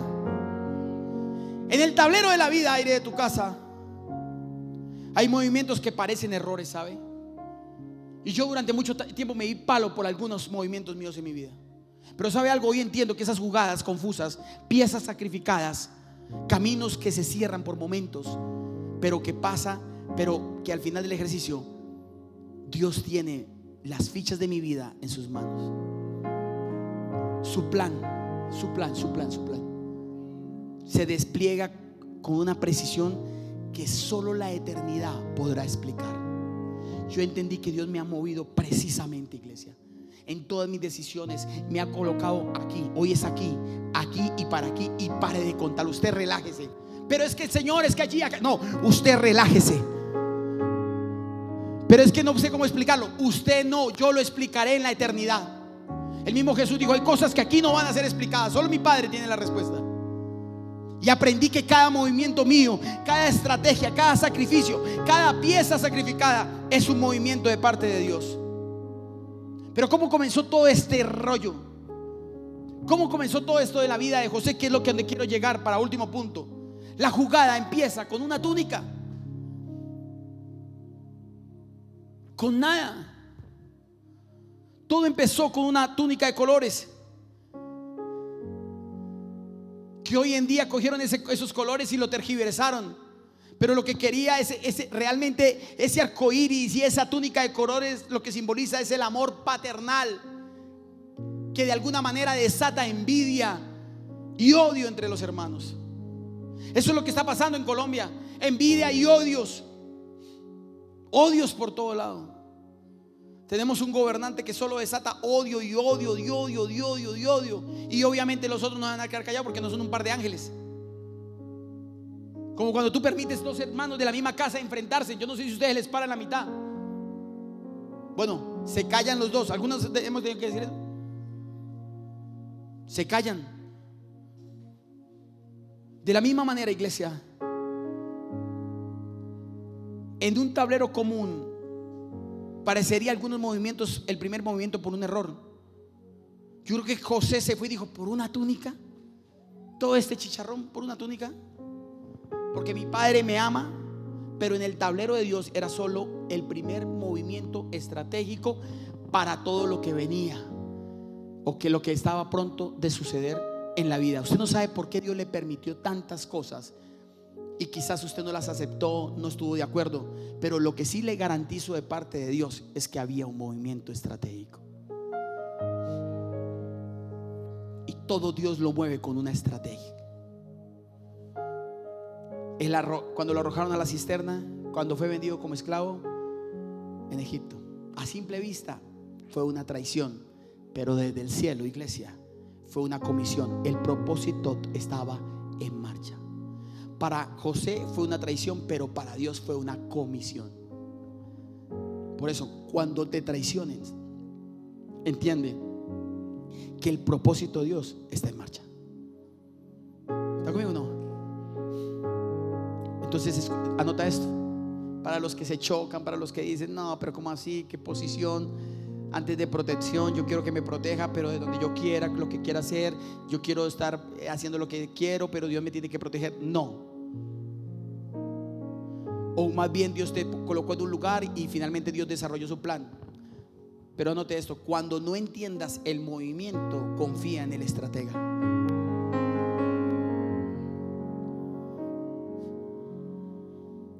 En el tablero de la vida, aire de tu casa, hay movimientos que parecen errores, ¿sabe? Y yo durante mucho tiempo me di palo por algunos movimientos míos en mi vida. Pero ¿sabe algo? Hoy entiendo que esas jugadas confusas, piezas sacrificadas, caminos que se cierran por momentos, pero que pasa, pero que al final del ejercicio Dios tiene las fichas de mi vida en sus manos. Su plan se despliega con una precisión que solo la eternidad podrá explicar. Yo entendí que Dios me ha movido precisamente, iglesia, en todas mis decisiones. Me ha colocado aquí. Hoy es aquí, aquí y para aquí. Y pare de contar. Usted relájese. Pero es que, Señor, es que allí, acá. No, usted relájese. Pero es que no sé cómo explicarlo. Usted no, yo lo explicaré en la eternidad. El mismo Jesús dijo: hay cosas que aquí no van a ser explicadas, solo mi Padre tiene la respuesta. Y aprendí que cada movimiento mío, cada estrategia, cada sacrificio, cada pieza sacrificada es un movimiento de parte de Dios. Pero ¿cómo comenzó todo este rollo? ¿Cómo comenzó todo esto de la vida de José? Que es donde quiero llegar para último punto. La jugada empieza con una túnica, con nada. Todo empezó con una túnica de colores, que hoy en día cogieron esos colores y lo tergiversaron. Pero lo que quería realmente ese arcoíris y esa túnica de colores, lo que simboliza es el amor paternal, que de alguna manera desata envidia y odio entre los hermanos. Eso es lo que está pasando en Colombia: envidia y odios por todo lado. Tenemos un gobernante que solo desata odio y odio y odio y odio y odio. Y obviamente los otros no van a quedar callados porque no son un par de ángeles. Como cuando tú permites dos hermanos de la misma casa enfrentarse. Yo no sé si ustedes les paran la mitad. Bueno, se callan los dos. Algunos hemos tenido que decir eso. Se callan. De la misma manera, iglesia, en un tablero común parecería algunos movimientos, el primer movimiento por un error. Yo creo que José se fue y dijo: por una túnica, todo este chicharrón por una túnica, porque mi padre me ama. Pero en el tablero de Dios era solo el primer movimiento estratégico para todo lo que venía, o que lo que estaba pronto de suceder en la vida. Usted no sabe por qué Dios le permitió tantas cosas, y quizás usted no las aceptó, no estuvo de acuerdo, pero lo que sí le garantizo de parte de Dios es que había un movimiento estratégico. Y todo Dios lo mueve con una estrategia. Cuando lo arrojaron a la cisterna, cuando fue vendido como esclavo en Egipto, a simple vista fue una traición, pero desde el cielo, iglesia, fue una comisión. El propósito estaba en marcha. Para José fue una traición, pero para Dios fue una comisión. Por eso, cuando te traiciones, entiende que el propósito de Dios está en marcha. ¿Está conmigo o no? Entonces anota esto. Para los que se chocan, para los que dicen: no, pero ¿cómo así? ¿Qué posición? antes de protección. Yo quiero que me proteja, pero de donde yo quiera, lo que quiera hacer. Yo quiero estar haciendo lo que quiero, pero Dios me tiene que proteger. No. O más bien Dios te colocó en un lugar y finalmente Dios desarrolló su plan. Pero anote esto: cuando no entiendas el movimiento, confía en el estratega.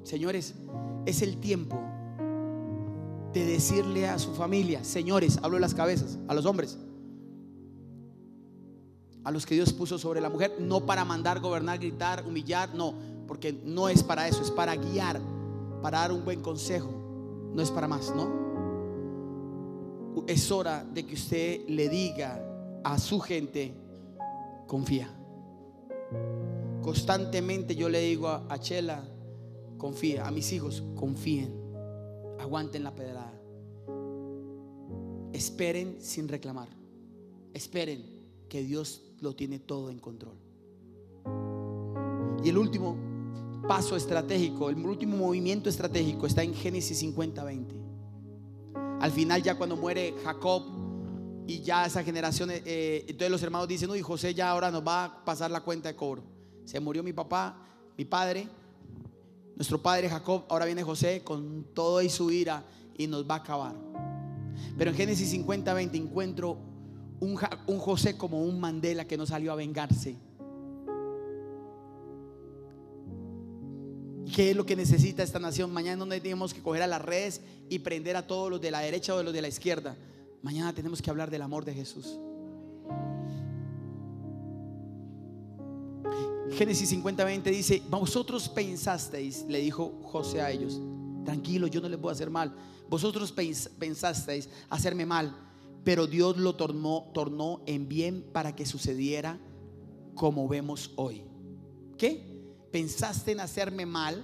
Señores, es el tiempo de decirle a su familia, señores, hablo de las cabezas, a los hombres, a los que Dios puso sobre la mujer, no para mandar, gobernar, gritar, humillar, no, porque no es para eso, es para guiar, para dar un buen consejo, no es para más, ¿no? Es hora de que usted le diga a su gente: confía. Constantemente yo le digo a Chela: confía. A mis hijos: confíen, aguanten la pedrada, esperen sin reclamar, esperen que Dios lo tiene todo en control. Y el último paso estratégico, el último movimiento estratégico está en Génesis 50:20. Al final, ya cuando muere Jacob y ya esa generación, entonces los hermanos dicen: uy, José ya ahora nos va a pasar la cuenta de cobro. Se murió mi papá, mi padre, nuestro padre Jacob, ahora viene José con todo y su ira y nos va a acabar. Pero en Génesis 50:20 encuentro un José como un Mandela que no salió a vengarse. ¿Qué es lo que necesita esta nación? Mañana no tenemos que coger a las redes y prender a todos los de la derecha o de los de la izquierda. Mañana tenemos que hablar del amor de Jesús. Génesis 50:20 dice: vosotros pensasteis, le dijo José a ellos, tranquilo, yo no les voy a hacer mal. Vosotros pensasteis hacerme mal, pero Dios lo tornó en bien para que sucediera como vemos hoy. ¿Qué? Pensaste en hacerme mal,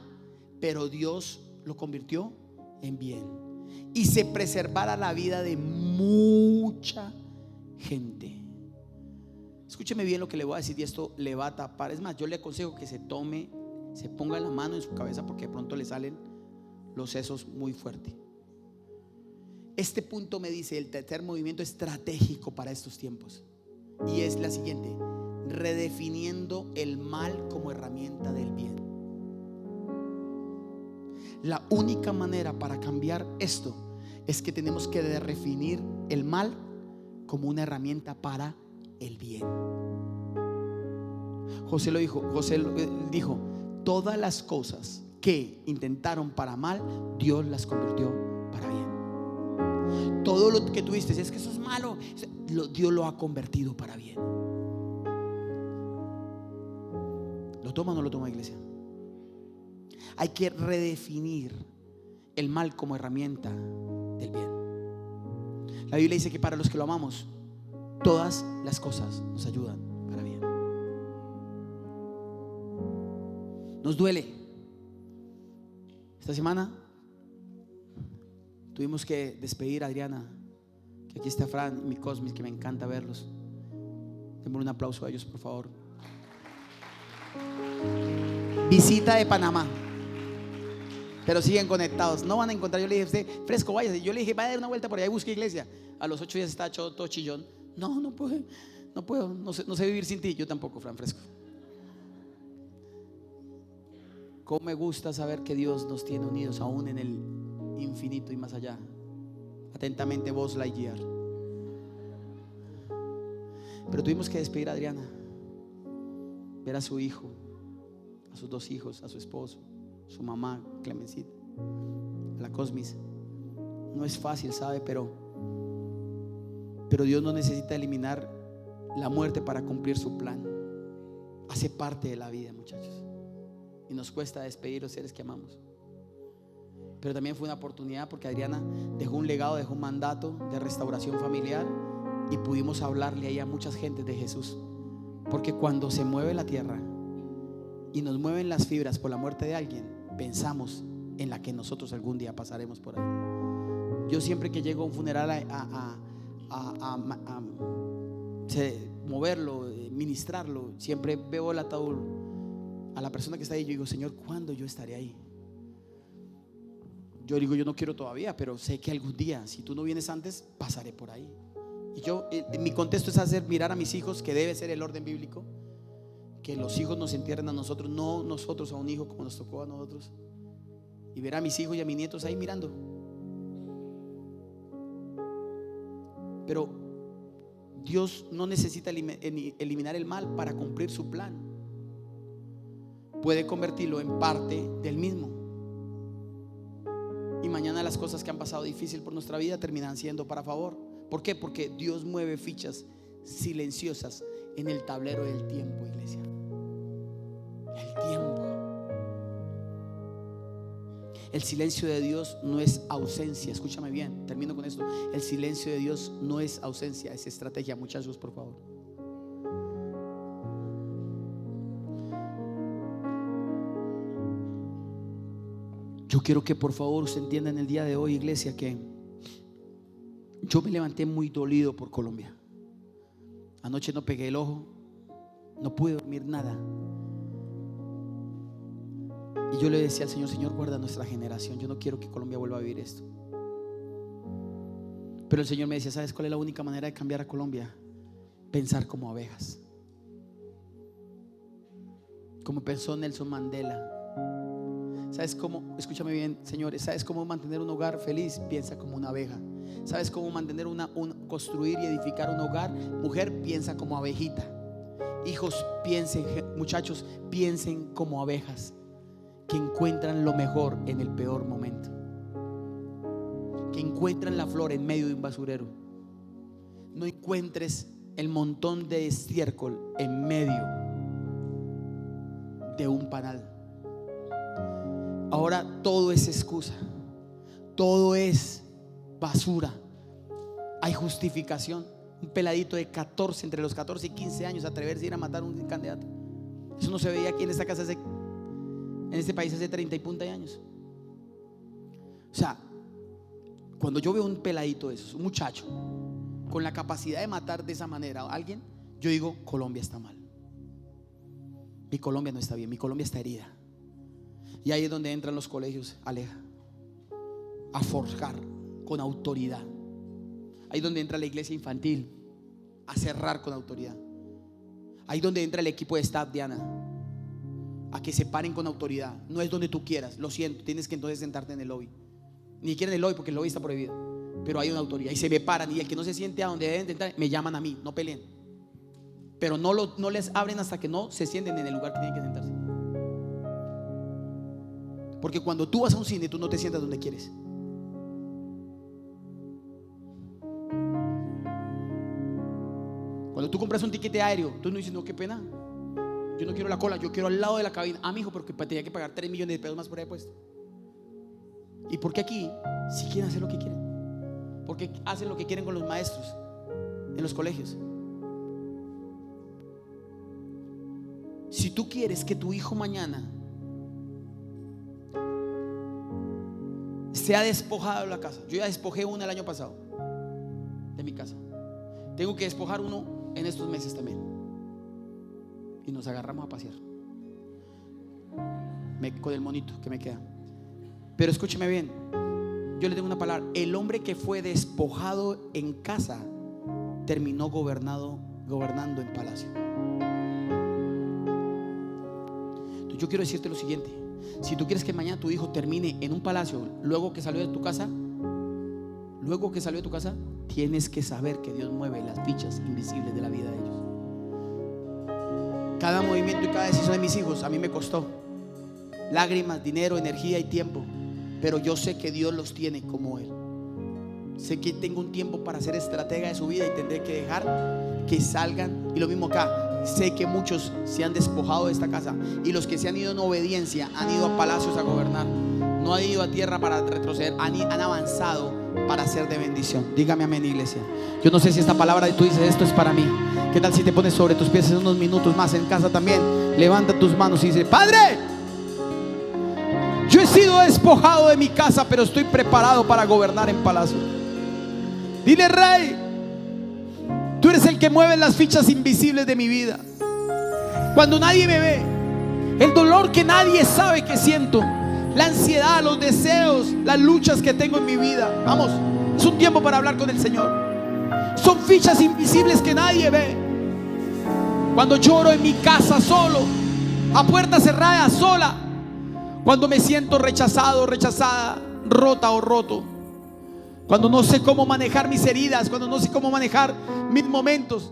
pero Dios lo convirtió en bien, y se preservara la vida de mucha gente. Escúcheme bien lo que le voy a decir, y esto le va a tapar. Es más, yo le aconsejo que se ponga la mano en su cabeza, porque de pronto le salen los sesos muy fuerte. Este punto me dice: el tercer movimiento estratégico para estos tiempos, y es la siguiente: redefiniendo el mal como herramienta del bien. La única manera para cambiar esto es que tenemos que redefinir el mal como una herramienta para el bien. José dijo: todas las cosas que intentaron para mal, Dios las convirtió para bien. Todo lo que tuviste, es que eso es malo, Dios lo ha convertido para bien. ¿Lo toma o no lo toma, iglesia? Hay que redefinir el mal como herramienta del bien. La Biblia dice que para los que lo amamos, todas las cosas nos ayudan para bien. Nos duele. Esta semana tuvimos que despedir a Adriana, que aquí está Fran y mi Cosmis, que me encanta verlos. Démosle un aplauso a ellos, por favor. Visita de Panamá, pero siguen conectados, no van a encontrar. Yo le dije: usted, Fresco, váyase. Yo le dije: vaya a dar una vuelta por allá y busque iglesia. A los 8 días está todo chillón. No puedo, no sé vivir sin ti. Yo tampoco, Fran Fresco. Cómo me gusta saber que Dios nos tiene unidos aún en el infinito y más allá. Atentamente, Buzz Lightyear. Pero tuvimos que despedir a Adriana, ver a su hijo, a sus 2 hijos, a su esposo, su mamá Clemencita, a la Cosmis. No es fácil, ¿sabe? Pero Dios no necesita eliminar la muerte para cumplir su plan. Hace parte de la vida, muchachos, y nos cuesta despedir los seres que amamos. Pero también fue una oportunidad, porque Adriana dejó un legado, dejó un mandato de restauración familiar, y pudimos hablarle ahí a muchas gentes de Jesús. Porque cuando se mueve la tierra y nos mueven las fibras por la muerte de alguien, pensamos en la que nosotros algún día pasaremos por ahí. Yo siempre que llego a un funeral a moverlo, ministrarlo, siempre veo el ataúd, a la persona que está ahí, yo digo: Señor, ¿cuándo yo estaré ahí? Yo digo, yo no quiero todavía, pero sé que algún día, si tú no vienes antes, pasaré por ahí. Y yo, mi contexto es hacer mirar a mis hijos, que debe ser el orden bíblico, que los hijos nos entierren a nosotros, no nosotros a un hijo como nos tocó a nosotros. Y ver a mis hijos y a mis nietos ahí mirando. Pero Dios no necesita eliminar el mal para cumplir su plan. Puede convertirlo en parte del mismo. Y mañana las cosas que han pasado difícil por nuestra vida terminan siendo para favor. ¿Por qué? Porque Dios mueve fichas silenciosas en el tablero del tiempo, iglesia. El tiempo. El silencio de Dios no es ausencia. Escúchame bien, termino con esto. El silencio de Dios no es ausencia, es estrategia. Muchachos, por favor. Yo quiero que por favor usted entienda en el día de hoy, iglesia, que yo me levanté muy dolido por Colombia. Anoche no pegué el ojo, no pude dormir nada. Y yo le decía al Señor, Señor, guarda nuestra generación. Yo no quiero que Colombia vuelva a vivir esto. Pero el Señor me decía, ¿sabes cuál es la única manera de cambiar a Colombia? Pensar como abejas. Como pensó Nelson Mandela. ¿Sabes cómo? Escúchame bien, señores. ¿Sabes cómo mantener un hogar feliz? Piensa como una abeja. ¿Sabes cómo mantener construir y edificar un hogar? Mujer, piensa como abejita. Hijos, piensen, muchachos, piensen como abejas que encuentran lo mejor en el peor momento, que encuentran la flor en medio de un basurero. No encuentres el montón de estiércol en medio de un panal. Ahora todo es excusa, todo es basura. Hay justificación. Un peladito de 14, entre los 14 y 15 años, atreverse a ir a matar a un candidato. Eso no se veía aquí en esta casa, en este país, hace 30 y punta de años. O sea, cuando yo veo un peladito de esos, un muchacho con la capacidad de matar de esa manera a alguien, yo digo, Colombia está mal. Mi Colombia no está bien, mi Colombia está herida. Y ahí es donde entran los colegios, Aleja, a forjar con autoridad. Ahí es donde entra la iglesia infantil, a cerrar con autoridad. Ahí es donde entra el equipo de staff, Diana, a que se paren con autoridad. No es donde tú quieras, lo siento, tienes que entonces sentarte en el lobby. Ni siquiera en el lobby, porque el lobby está prohibido. Pero hay una autoridad y se me paran, y el que no se siente a donde deben entrar, me llaman a mí, no peleen. Pero no les abren hasta que no se sienten en el lugar que tienen que sentarse. Porque cuando tú vas a un cine, tú no te sientas donde quieres. Cuando tú compras un tiquete aéreo, tú no dices, no, qué pena, yo no quiero la cola, yo quiero al lado de la cabina. Ah, mijo, pero que tenía que pagar 3 millones de pesos más por ahí puesto. ¿Y por qué aquí si quieren hacer lo que quieren? Porque hacen lo que quieren con los maestros en los colegios. Si tú quieres que tu hijo mañana sea despojado de la casa, yo ya despojé una el año pasado de mi casa, tengo que despojar uno en estos meses también. Y nos agarramos a pasear con el monito que me queda. Pero escúcheme bien, yo le tengo una palabra. El hombre que fue despojado en casa terminó gobernando en palacio. Entonces yo quiero decirte lo siguiente: si tú quieres que mañana tu hijo termine en un palacio luego que salió de tu casa, tienes que saber que Dios mueve las fichas invisibles de la vida de ellos. Cada movimiento y cada decisión de mis hijos a mí me costó lágrimas, dinero, energía y tiempo. Pero yo sé que Dios los tiene como Él. Sé que tengo un tiempo para ser estratega de su vida y tendré que dejar que salgan. Y lo mismo acá, sé que muchos se han despojado de esta casa, y los que se han ido en obediencia han ido a palacios a gobernar. No han ido a tierra para retroceder, han avanzado para ser de bendición. Dígame amén, iglesia. Yo no sé si esta palabra tú dices, esto es para mí. ¿Qué tal si te pones sobre tus pies en unos minutos más en casa también? Levanta tus manos y dice: Padre, yo he sido despojado de mi casa, pero estoy preparado para gobernar en palacio. Dile: Rey, tú eres el que mueve las fichas invisibles de mi vida. Cuando nadie me ve, el dolor que nadie sabe que siento, la ansiedad, los deseos, las luchas que tengo en mi vida. Vamos, es un tiempo para hablar con el Señor. Son fichas invisibles que nadie ve. Cuando lloro en mi casa solo, a puerta cerrada, sola. Cuando me siento rechazado, rechazada, rota o roto. Cuando no sé cómo manejar mis heridas, cuando no sé cómo manejar mis momentos.